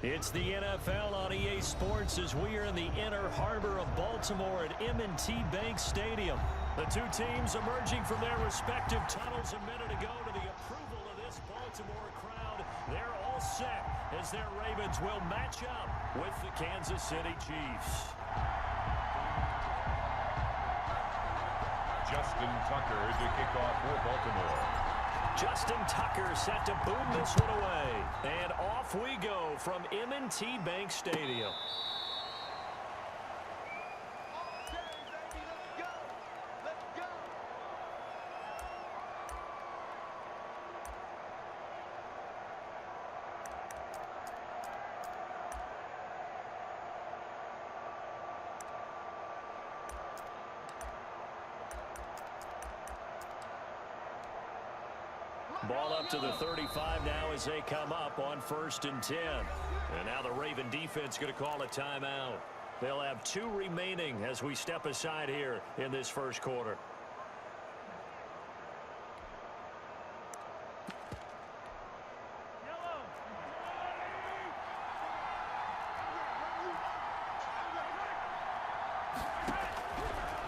It's the NFL on EA Sports as we are in the inner harbor of Baltimore at M&T Bank Stadium. The two teams emerging from their respective tunnels a minute ago to the approval of this Baltimore crowd. They're all set as their Ravens will match up with the Kansas City Chiefs. Justin Tucker to kick off for Baltimore. Justin Tucker set to boom this one away. And off we go from M&T Bank Stadium. Ball up to the 35 now as they come up on 1st and 10. And now the Raven defense going to call a timeout. They'll have 2 remaining as we step aside here in this first quarter.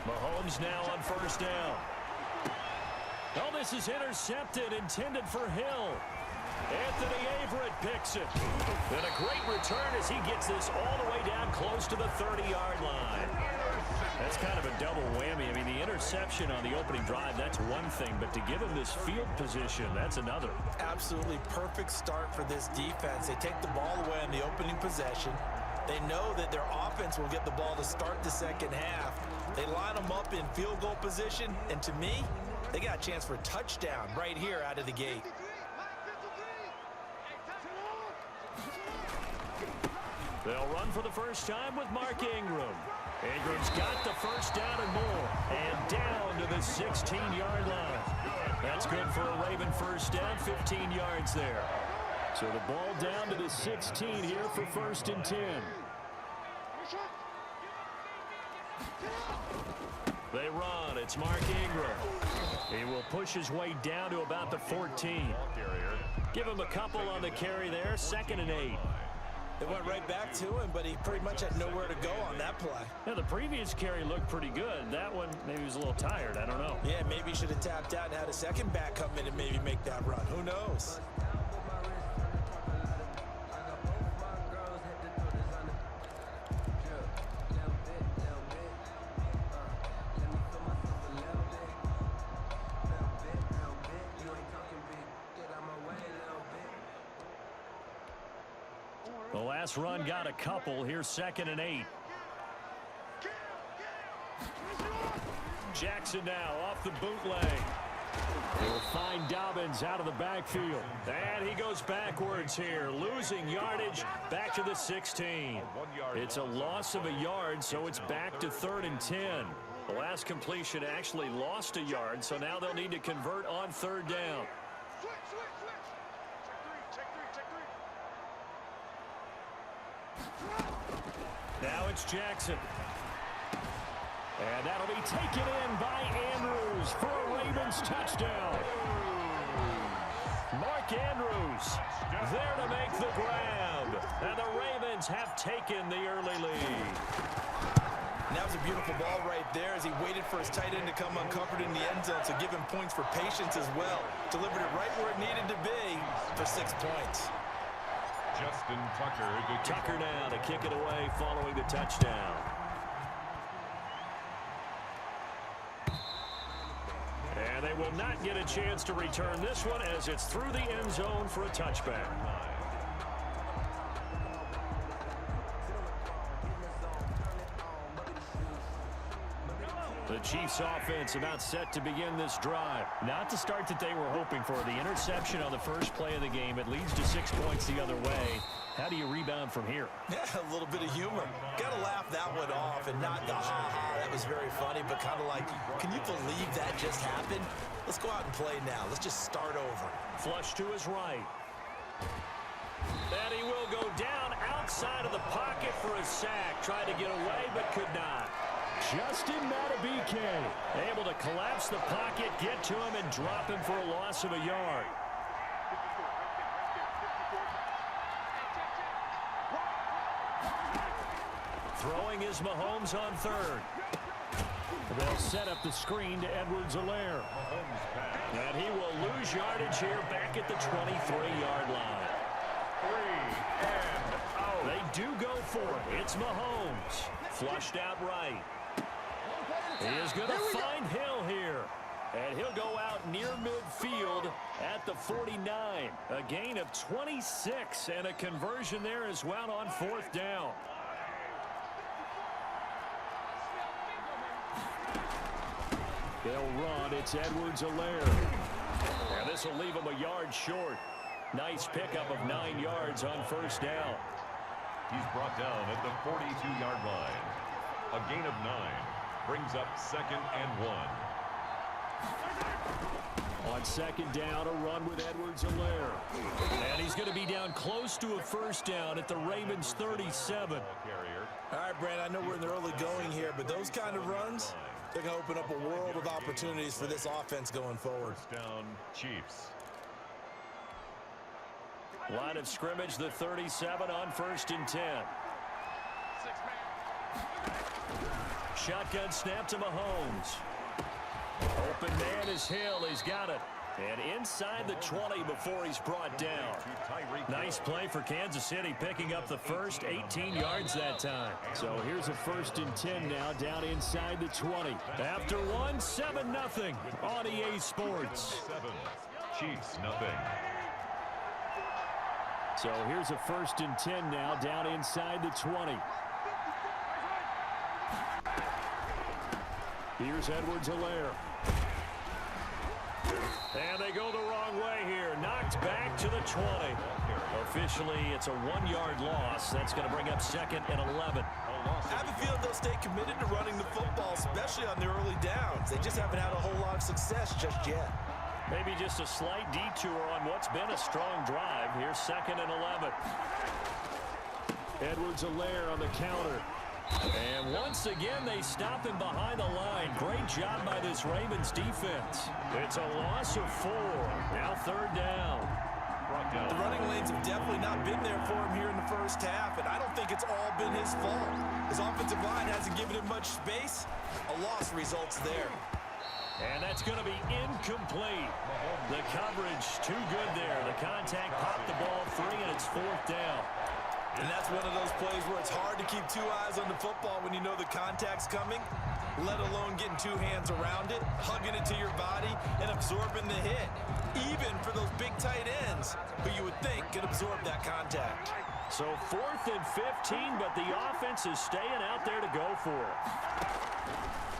Mahomes now on 1st down. Oh, this is intercepted, intended for Hill. Anthony Averett picks it. And a great return as he gets this all the way down close to the 30-yard line. That's kind of a double whammy. I mean, the interception on the opening drive, that's one thing. But to give him this field position, that's another. Absolutely perfect start for this defense. They take the ball away on the opening possession. They know that their offense will get the ball to start the second half. They line them up in field goal position. And to me, they got a chance for a touchdown right here out of the gate. They'll run for the first time with Mark Ingram. Ingram's got the first down and more. And down to the 16-yard line. That's good for a Raven first down, 15 yards there. So the ball down to the 16 here for 1st and 10. They run. It's Mark Ingram. He will push his way down to about the 14. Give him a couple on the carry there. 2nd and 8. They went right back to him, but he pretty much had nowhere to go on that play. Yeah, the previous carry looked pretty good. That one, maybe he was a little tired. I don't know. Yeah, maybe he should have tapped out and had a second back come in and maybe make that run. Who knows? The last run got a couple. Here's 2nd and 8. Jackson now off the bootleg. He'll find Dobbins out of the backfield. And he goes backwards here, losing yardage back to the 16. It's a loss of a yard, so it's back to 3rd and 10. The last completion actually lost a yard, so now they'll need to convert on 3rd down. Now it's Jackson. And that'll be taken in by Andrews for a Ravens touchdown. Mark Andrews there to make the grab. And the Ravens have taken the early lead. And that was a beautiful ball right there as he waited for his tight end to come uncovered in the end zone, so give him points for patience as well. Delivered it right where it needed to be for 6 points. Justin Tucker now to kick it away following the touchdown. And they will not get a chance to return this one as it's through the end zone for a touchback. The Chiefs offense about set to begin this drive. Not the start that they were hoping for. The interception on the first play of the game. It leads to 6 points the other way. How do you rebound from here? Yeah, a little bit of humor. Got to laugh that one off and not the ha-ha. That was very funny, but kind of like, can you believe that just happened? Let's go out and play now. Let's just start over. Flush to his right. And he will go down outside of the pocket for a sack. Tried to get away, but could not. Justin Madubuike able to collapse the pocket, get to him, and drop him for a loss of a yard. Throwing is Mahomes on third. They'll set up the screen to Edwards-Helaire. And he will lose yardage here back at the 23-yard line. 3 and out. They do go for it. It's Mahomes. Flushed out right. He is going to find Hill here. And he'll go out near midfield at the 49. A gain of 26 and a conversion there as well on fourth down. They'll run. It's Edwards-Helaire. And this will leave him a yard short. Nice pickup of 9 yards on first down. He's brought down at the 42-yard line. A gain of 9 brings up 2nd and 1. On second down, a run with Edwards-Helaire. And he's going to be down close to a first down at the Ravens 37. All right, Brand, I know we're in the early going here, but those kind of runs, they're going to open up a world of opportunities for this offense going forward. First down, Chiefs. Line of scrimmage, the 37 on 1st and 10. Shotgun snap to Mahomes. Open man is Hill. He's got it. And inside the 20 before he's brought down. Nice play for Kansas City, picking up the first 18 yards that time. So here's a 1st and 10 now, down inside the 20. After one, 7-0 on EA Sports. 7. Chiefs, nothing. So here's a 1st and 10 now, down inside the 20. Here's Edwards-Helaire. And they go the wrong way here. Knocked back to the 20. Officially, it's a 1-yard loss. That's going to bring up 2nd and 11. I have a feeling they'll stay committed to running the football, especially on the early downs. They just haven't had a whole lot of success just yet. Maybe just a slight detour on what's been a strong drive. Here's 2nd and 11. Edwards-Helaire on the counter. And once again, they stop him behind the line. Great job by this Ravens defense. It's a loss of 4. Now 3rd down. The running lanes have definitely not been there for him here in the first half, and I don't think it's all been his fault. His offensive line hasn't given him much space. A loss results there. And that's going to be incomplete. The coverage too good there. The contact popped the ball free, and it's 4th down. And that's one of those plays where it's hard to keep 2 eyes on the football when you know the contact's coming, let alone getting 2 hands around it, hugging it to your body, and absorbing the hit. Even for those big tight ends, who you would think could absorb that contact. So 4th and 15, but the offense is staying out there to go for it.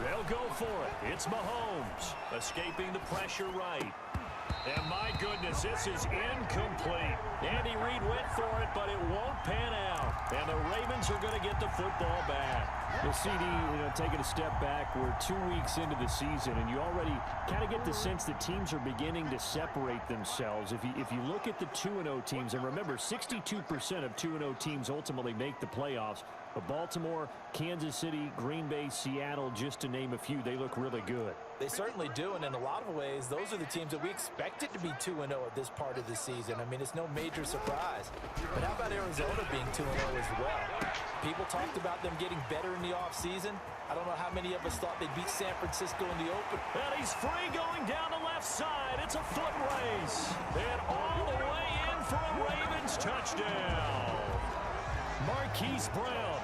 They'll go for it. It's Mahomes escaping the pressure right. And my goodness, this is incomplete. Andy Reid went for it, but it won't pan out. And the Ravens are going to get the football back. Well, CD, taking a step back, we're 2 weeks into the season, and you already kind of get the sense that teams are beginning to separate themselves. If you look at the 2-0 teams, and remember, 62% of 2-0 teams ultimately make the playoffs. But Baltimore, Kansas City, Green Bay, Seattle, just to name a few, they look really good. They certainly do, and in a lot of ways, those are the teams that we expected to be 2-0 at this part of the season. I mean, it's no major surprise. But how about Arizona being 2-0 as well? People talked about them getting better in the offseason. I don't know how many of us thought they'd beat San Francisco in the open. And he's free going down the left side. It's a foot race. And all the way in for a Ravens touchdown. Marquise Brown,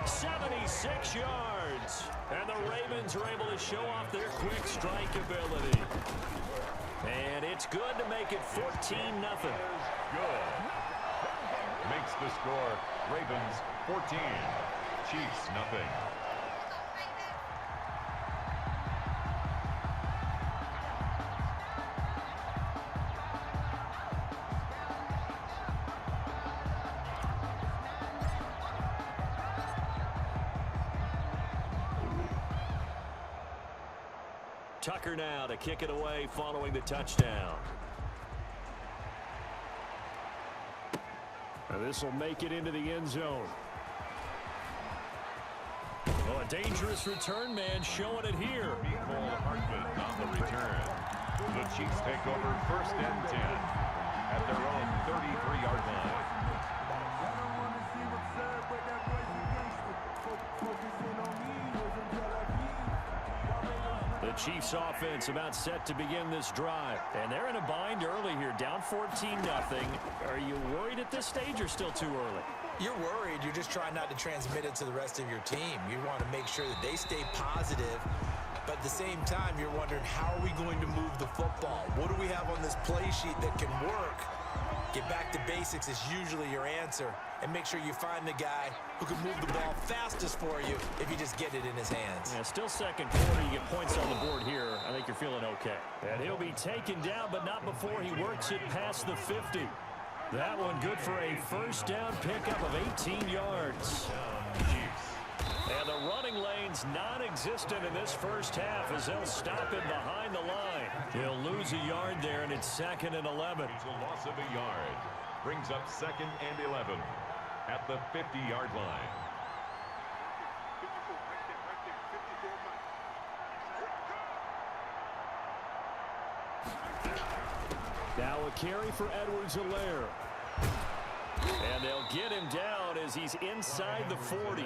76 yards. And the Ravens are able to show off their quick strike ability. And it's good to make it 14-0. Good. Makes the score Ravens 14, Chiefs nothing. Tucker now to kick it away following the touchdown. And this will make it into the end zone. Oh, a dangerous return man showing it here. Mecole Hardman on the return. The Chiefs take over 1st and 10 at their own 33-yard line. Chiefs offense about set to begin this drive. And they're in a bind early here, down 14-0. Are you worried at this stage or still too early? You're worried. You're just trying not to transmit it to the rest of your team. You want to make sure that they stay positive. But at the same time, you're wondering, how are we going to move the football? What do we have on this play sheet that can work? Get back to basics is usually your answer. And make sure you find the guy who can move the ball fastest for you if you just get it in his hands. Yeah, still second quarter. You get points on the board here. I think you're feeling okay. And he'll be taken down, but not before he works it past the 50. That one good for a first down pickup of 18 yards. And the running lane's non-existent in this first half as they'll stop him behind the line. He'll lose a yard there, and it's 2nd and 11. It's a loss of a yard. Brings up 2nd and 11 at the 50-yard line. Now a carry for Edwards-Helaire. And they'll get him down as he's inside the 40.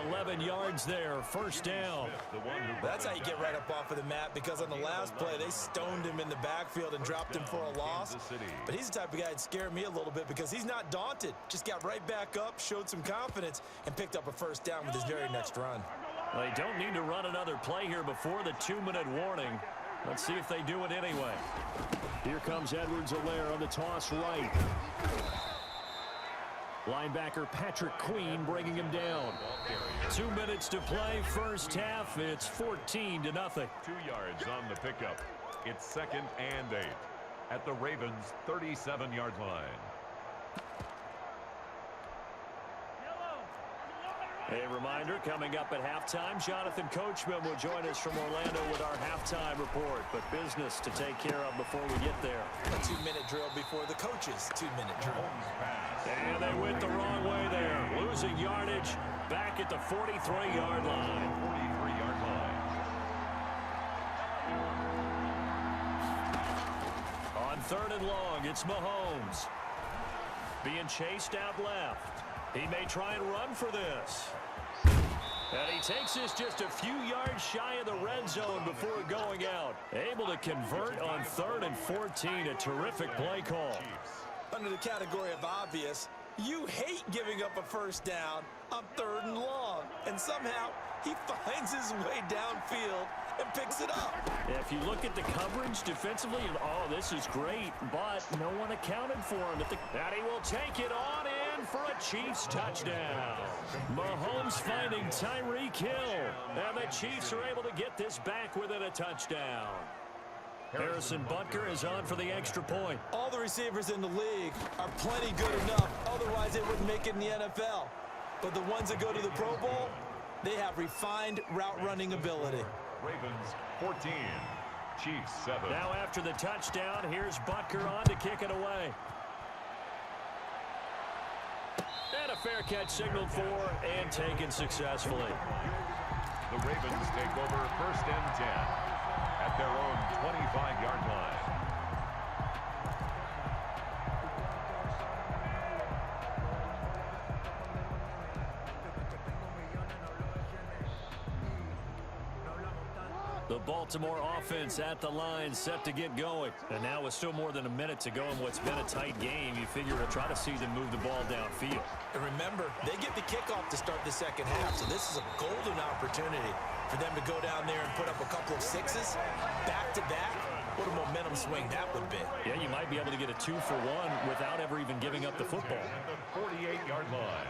11 yards there, first down. That's how you get right up off of the mat, because on the last play, they stoned him in the backfield and dropped him for a loss. But he's the type of guy that scared me a little bit because he's not daunted. Just got right back up, showed some confidence, and picked up a first down with his very next run. Well, they don't need to run another play here before the 2-minute warning. Let's see if they do it anyway. Here comes Edwards-Helaire on the toss right. Linebacker Patrick Queen bringing him down. 2 minutes to play, first half. It's 14-0. 2 yards on the pickup. It's 2nd and 8 at the Ravens' 37-yard line. A reminder, coming up at halftime, Jonathan Coachman will join us from Orlando with our halftime report. But business to take care of before we get there. A 2-minute drill before the coach's 2-minute drill. And they went the wrong way there. Losing yardage back at the 43-yard line. 43-yard line. On 3rd and long, it's Mahomes. Being chased out left. He may try and run for this. And he takes this just a few yards shy of the red zone before going out. Able to convert on 3rd and 14. A terrific play call. Under the category of obvious, you hate giving up a first down on 3rd and long. And somehow, he finds his way downfield and picks it up. Yeah, if you look at the coverage defensively, oh, this is great, but no one accounted for him. And he will take it on in for a Chiefs touchdown. Mahomes finding Tyreek Hill, and the Chiefs are able to get this back within a touchdown. Harrison Butker is on for the extra point. All the receivers in the league are plenty good enough, otherwise they wouldn't make it in the NFL. But the ones that go to the Pro Bowl, they have refined route running ability. Ravens 14, Chiefs 7. Now after the touchdown, here's Butker on to kick it away. And a fair catch signaled for and taken successfully. The Ravens take over 1st and 10 at their own 25-yard line. The Baltimore offense at the line, set to get going. And now with still more than a minute to go in what's been a tight game, you figure to try to see them move the ball downfield. And remember, they get the kickoff to start the second half, so this is a golden opportunity for them to go down there and put up a couple of sixes back-to-back. What a momentum swing that would be. Yeah, you might be able to get a 2-for-1 without ever even giving up the football. At the 48-yard line.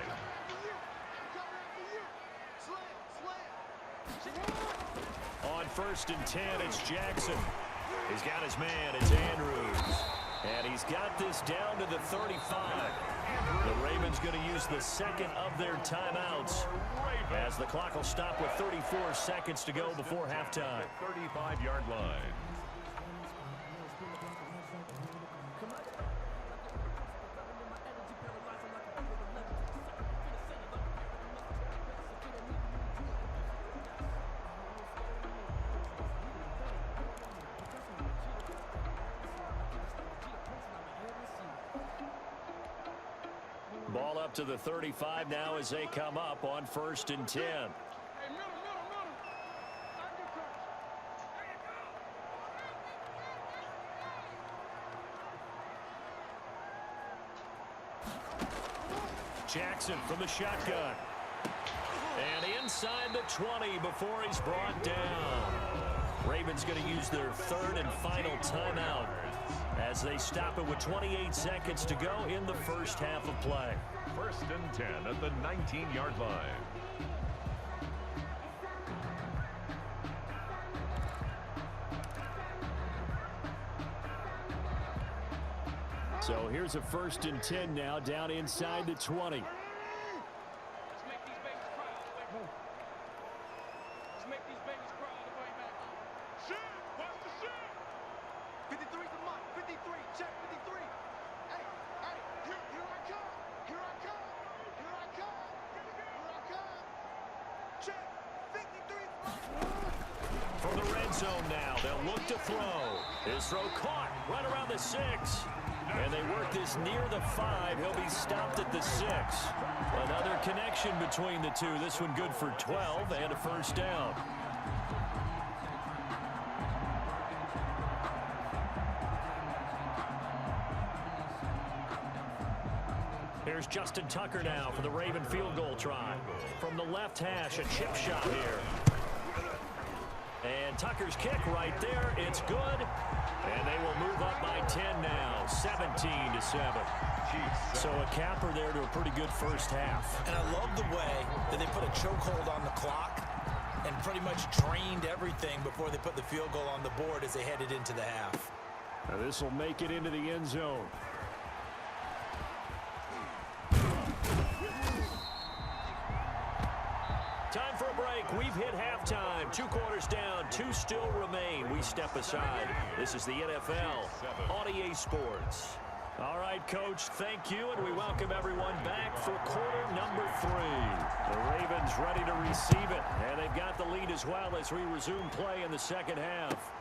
On 1st and 10, it's Jackson. He's got his man, it's Andrews. And he's got this down to the 35. The Ravens going to use the second of their timeouts, as the clock will stop with 34 seconds to go before halftime. 35-yard line. Ball up to the 35 now as they come up on 1st and 10. Jackson from the shotgun. And inside the 20 before he's brought down. Ravens going to use their third and final timeout as they stop it with 28 seconds to go in the first half of play. 1st and 10 at the 19-yard line. So here's a 1st and 10 now down inside the 20. From the red zone now, they'll look to throw. His throw caught right around the 6. And they work this near the 5. He'll be stopped at the 6. Another connection between the two. This one good for 12 and a first down. Here's Justin Tucker now for the Raven field goal try. From the left hash, a chip shot here. And Tucker's kick right there. It's good. And they will move up by 10 now, 17-7. So a capper there to a pretty good first half. And I love the way that they put a chokehold on the clock and pretty much drained everything before they put the field goal on the board as they headed into the half. Now this will make it into the end zone. Time for a break. We've hit halftime. 2 quarters down. 2 still remain. We step aside. This is the NFL on EA Sports. All right, Coach, thank you, and we welcome everyone back for quarter number 3. The Ravens ready to receive it, and they've got the lead as well as we resume play in the second half.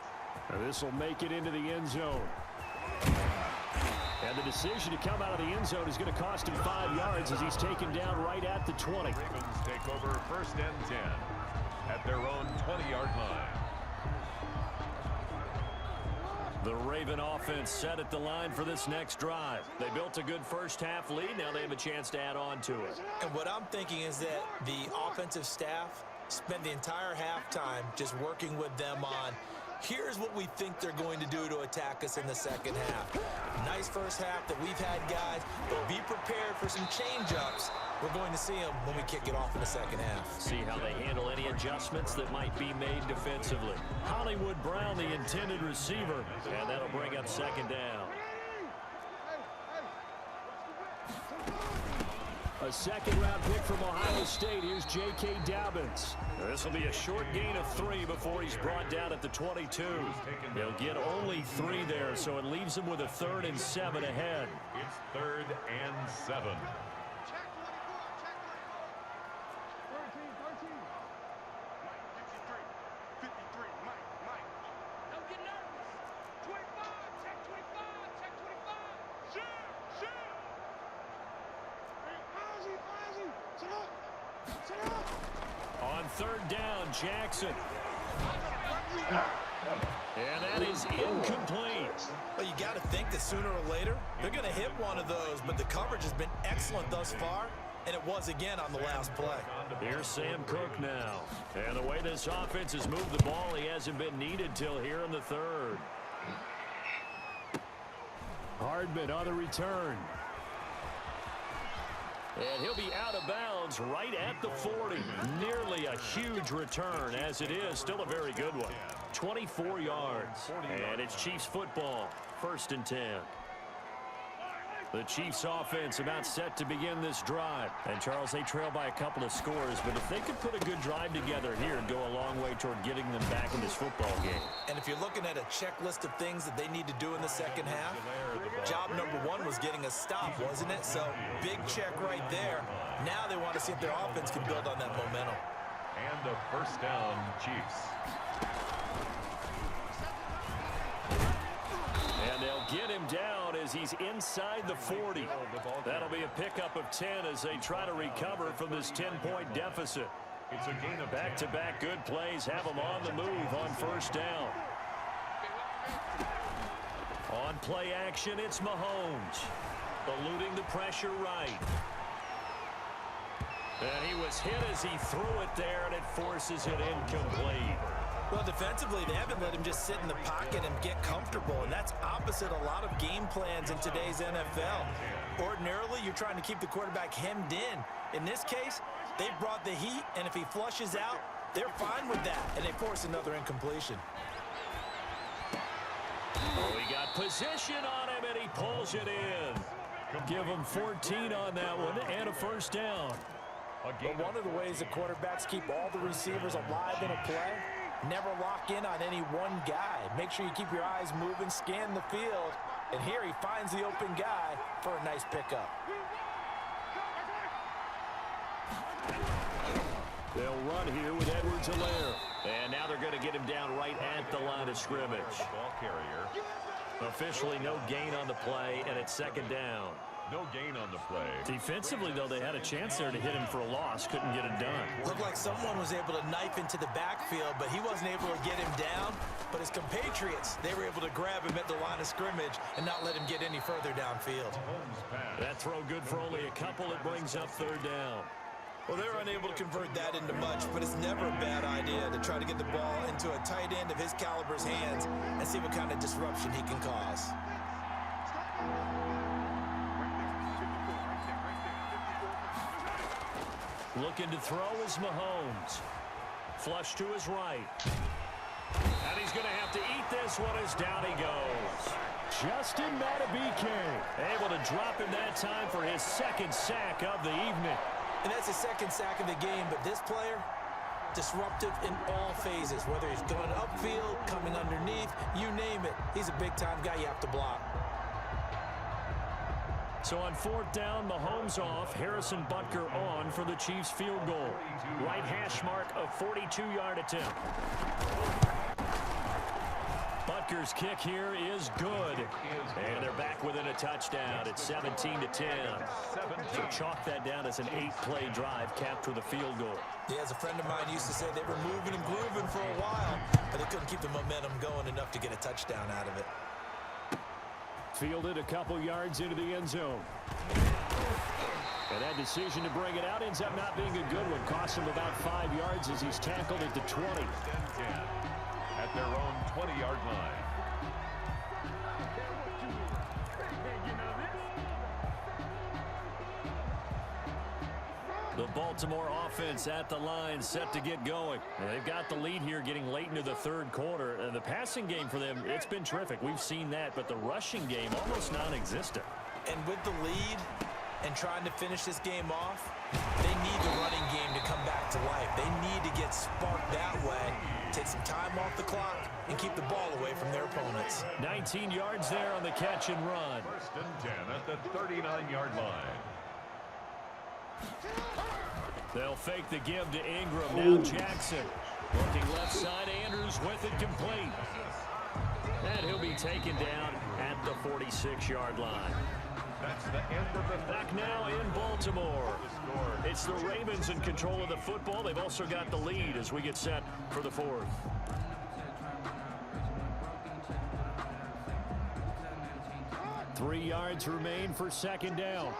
This will make it into the end zone. And the decision to come out of the end zone is going to cost him 5 yards as he's taken down right at the 20. Ravens take over 1st and 10 at their own 20-yard line. The Raven offense set at the line for this next drive. They built a good first half lead. Now they have a chance to add on to it. And what I'm thinking is that the offensive staff spent the entire halftime just working with them on, here's what we think they're going to do to attack us in the second half. Nice first half that we've had, guys, but be prepared for some change-ups. We're going to see them when we kick it off in the second half. See how they handle any adjustments that might be made defensively. Hollywood Brown, the intended receiver, and that'll bring up second down. A second-round pick from Ohio State. Here's J.K. Dobbins. This will be a short gain of 3 before he's brought down at the 22. He'll get only 3 there, so it leaves him with a 3rd and 7 ahead. It's 3rd and 7. On 3rd down, Jackson. And that is incomplete. Well, you got to think that sooner or later, they're going to hit one of those, but the coverage has been excellent thus far, and it was again on the last play. Here's Sam Cook now. And the way this offense has moved the ball, he hasn't been needed till here in the 3rd. Hardman on the return. And he'll be out of bounds right at the 40. Nearly a huge return, as it is. Still a very good one. 24 yards. And it's Chiefs football. 1st and 10. The Chiefs offense about set to begin this drive. And, Charles, they trail by a couple of scores, but if they could put a good drive together here and go a long way toward getting them back in this football game. And if you're looking at a checklist of things that they need to do in the second half, job number 1 was getting a stop, wasn't it? So, big check right there. Now they want to see if their offense can build on that momentum. And a first down, Chiefs. And they'll get him down as he's inside the 40. That'll be a pickup of 10 as they try to recover from this 10-point deficit. It's a gain of back-to-back good plays have them on the move on 1st down. On play action, it's Mahomes. Eluding the pressure right. And he was hit as he threw it there, and it forces it incomplete. Well, defensively, they haven't let him just sit in the pocket and get comfortable, and that's opposite a lot of game plans in today's NFL. Ordinarily, you're trying to keep the quarterback hemmed in. In this case, they brought the heat, and if he flushes out, they're fine with that, and they force another incompletion. Oh, he got position on him, and he pulls it in. Give him 14 on that one, and a first down. But one of the ways the quarterbacks keep all the receivers alive in a play, never lock in on any one guy. Make sure you keep your eyes moving, scan the field, and here he finds the open guy for a nice pickup. They'll run here with Edwards-Helaire. And now they're going to get him down right at the line of scrimmage. Ball carrier. Officially no gain on the play, and it's second down. No gain on the play. Defensively, though, they had a chance there to hit him for a loss. Couldn't get it done. Looked like someone was able to knife into the backfield, but he wasn't able to get him down. But his compatriots, they were able to grab him at the line of scrimmage and not let him get any further downfield. That throw good for only a couple. It brings up third down. Well, they're unable to convert that into much, but it's never a bad idea to try to get the ball into a tight end of his caliber's hands and see what kind of disruption he can cause. Looking to throw is Mahomes. Flush to his right. And he's going to have to eat this one as down he goes. Justin Madubuike able to drop him that time for his second sack of the evening. And that's his second sack of the game, but this player, disruptive in all phases, whether he's going upfield, coming underneath, you name it. He's a big-time guy you have to block. So on fourth down, Mahomes off, Harrison Butker on for the Chiefs field goal. Right hash mark of 42-yard attempt. Butker's kick here is good. And they're back within a touchdown. It's 17-10. So chalk that down as an 8-play drive capped with a field goal. Yeah, as a friend of mine used to say, they were moving and grooving for a while, but they couldn't keep the momentum going enough to get a touchdown out of it. Fielded a couple yards into the end zone. And that decision to bring it out ends up not being a good one. Cost him about 5 yards as he's tackled at the 20. At their own 20-yard line. The Baltimore offense at the line, set to get going. And they've got the lead here getting late into the third quarter. And the passing game for them, it's been terrific. We've seen that, but the rushing game almost non-existent. And with the lead and trying to finish this game off, they need the running game to come back to life. They need to get sparked that way, take some time off the clock, and keep the ball away from their opponents. 19 yards there on the catch and run. First and 10 at the 39-yard line. They'll fake the give to Ingram. Now Jackson. Looking left side, Andrews with it complete. And he'll be taken down at the 46-yard line. That's the end of the Back now in Baltimore. It's the Ravens in control of the football. They've also got the lead as we get set for the fourth. Three yards remain for second down.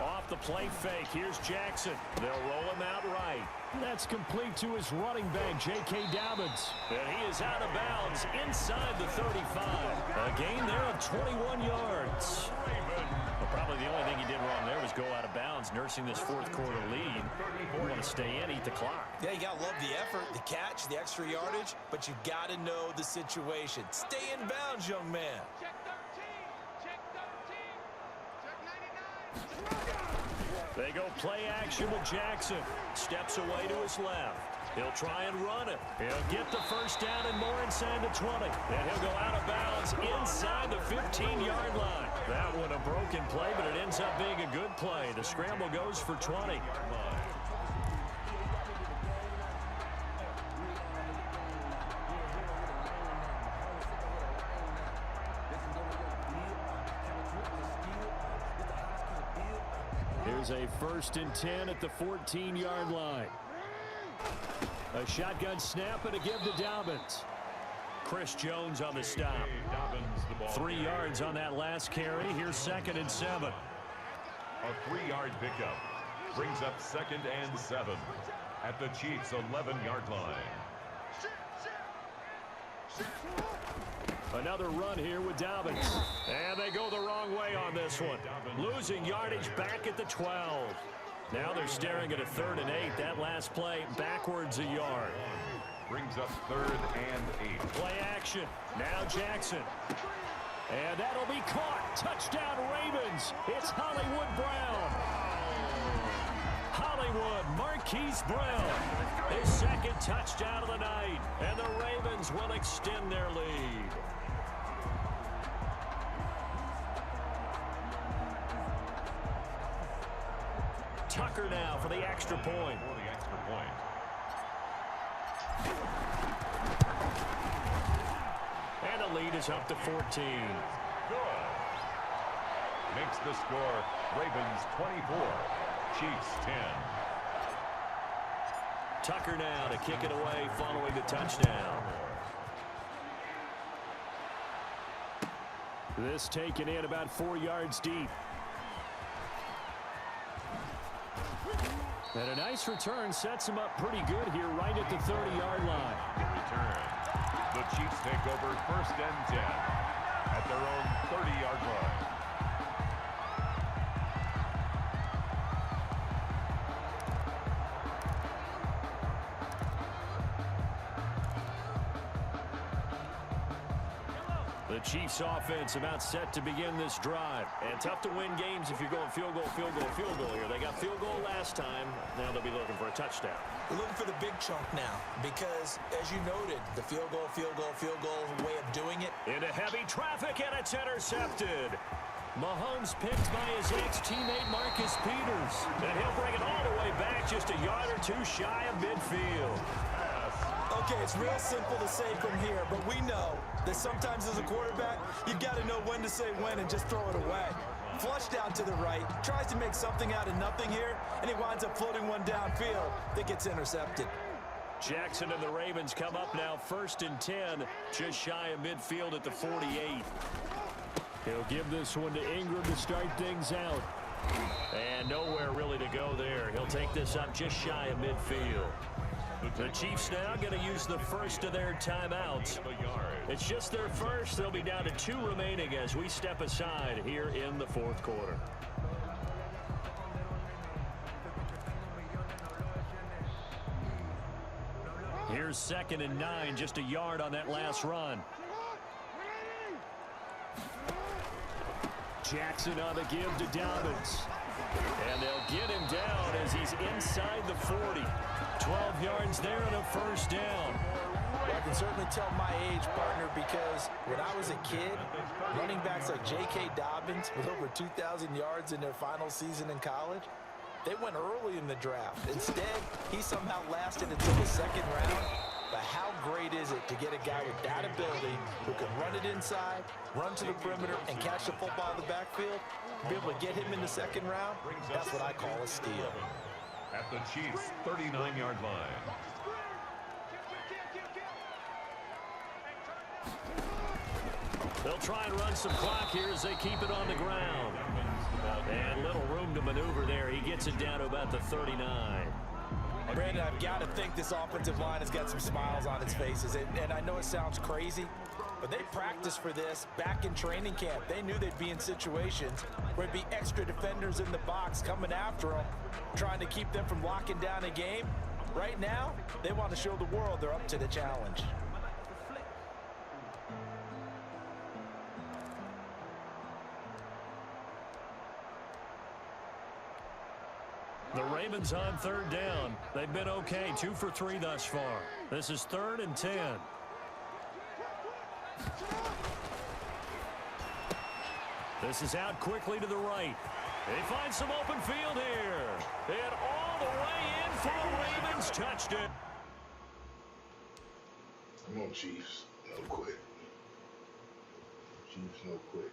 Off the play fake. Here's Jackson. They'll roll him out right. That's complete to his running back, J.K. Dobbins. And he is out of bounds inside the 35. A gain there of 21 yards. Well, probably the only thing he did wrong there was go out of bounds, nursing this fourth quarter lead. You want to stay in, eat the clock. Yeah, you got to love the effort, the catch, the extra yardage, but you got to know the situation. Stay in bounds, young man. They go play action with Jackson. Steps away to his left. He'll try and run it. He'll get the first down and more inside the 20. And he'll go out of bounds inside the 15-yard line. That one a broken play, but it ends up being a good play. The scramble goes for 20. Here's a 1st and 10 at the 14-yard line. A shotgun snap and a give to Dobbins. Chris Jones on the stop. Dobbins, the ball 3 carrier. yards on that last carry. Here's 2nd and 7. A 3-yard pickup brings up 2nd and 7 at the Chiefs' 11-yard line. Another run here with Dobbins. And they go the wrong way on this one. Losing yardage back at the 12. Now they're staring at a 3rd and 8. That last play backwards a yard. Brings up 3rd and 8. Play action. Now Jackson. And that'll be caught. Touchdown Ravens. It's Hollywood Brown. Hollywood Marquise Brown. His 2nd touchdown of the night. And the Ravens will extend their lead. Tucker now for the extra point. For the extra point. And the lead is up to 14. Good. Makes the score Ravens 24, Chiefs 10. Tucker now to kick it away following the touchdown. This taken in about 4 yards deep. And a nice return sets him up pretty good here right at the 30-yard line. Return. The Chiefs take over 1st and 10 at their own 30-yard line. The Chiefs offense about set to begin this drive. And tough to win games if you're going field goal, field goal, field goal here. They got field goal last time. Now they'll be looking for a touchdown. They're looking for the big chunk now because, as you noted, the field goal way of doing it. Into heavy traffic, and it's intercepted. Mahomes picked by his ex-teammate Marcus Peters. And he'll bring it all the way back just a yard or two shy of midfield. Okay, it's real simple to say from here, but we know that sometimes as a quarterback, you've got to know when to say when and just throw it away. Flushed out to the right, tries to make something out of nothing here, and he winds up floating one downfield that gets intercepted. Jackson and the Ravens come up now 1st and 10, just shy of midfield at the 48. He'll give this one to Ingram to start things out. And nowhere really to go there. He'll take this up just shy of midfield. The Chiefs now going to use the first of their timeouts. It's just their first. They'll be down to 2 remaining as we step aside here in the 4th quarter. Here's 2nd and 9, just a yard on that last run. Jackson on the give to Dobbins. And they'll get him down as he's inside the 40. 12 yards there and a 1st down. Well, I can certainly tell my age, partner, because when I was a kid, running backs like J.K. Dobbins with over 2,000 yards in their final season in college, they went early in the draft. Instead, he somehow lasted until the 2nd round. But how great is it to get a guy with that ability who can run it inside, run to the perimeter, and catch the football in the backfield? Be able to get him in the 2nd round, that's what I call a steal. At the Chiefs' 39-yard line. They'll try and run some clock here as they keep it on the ground. And little room to maneuver there. He gets it down to about the 39. Brandon, I've got to think this offensive line has got some smiles on its faces. And I know it sounds crazy, but they practiced for this back in training camp. They knew they'd be in situations where there'd be extra defenders in the box coming after them, trying to keep them from locking down a game. Right now, they want to show the world they're up to the challenge. The Ravens on 3rd down. They've been okay, 2 for 3 thus far. This is 3rd and 10. This is out quickly to the right. They find some open field here. And all the way in for the Ravens. Touched it. Come on, Chiefs. No quit. Chiefs, no quit.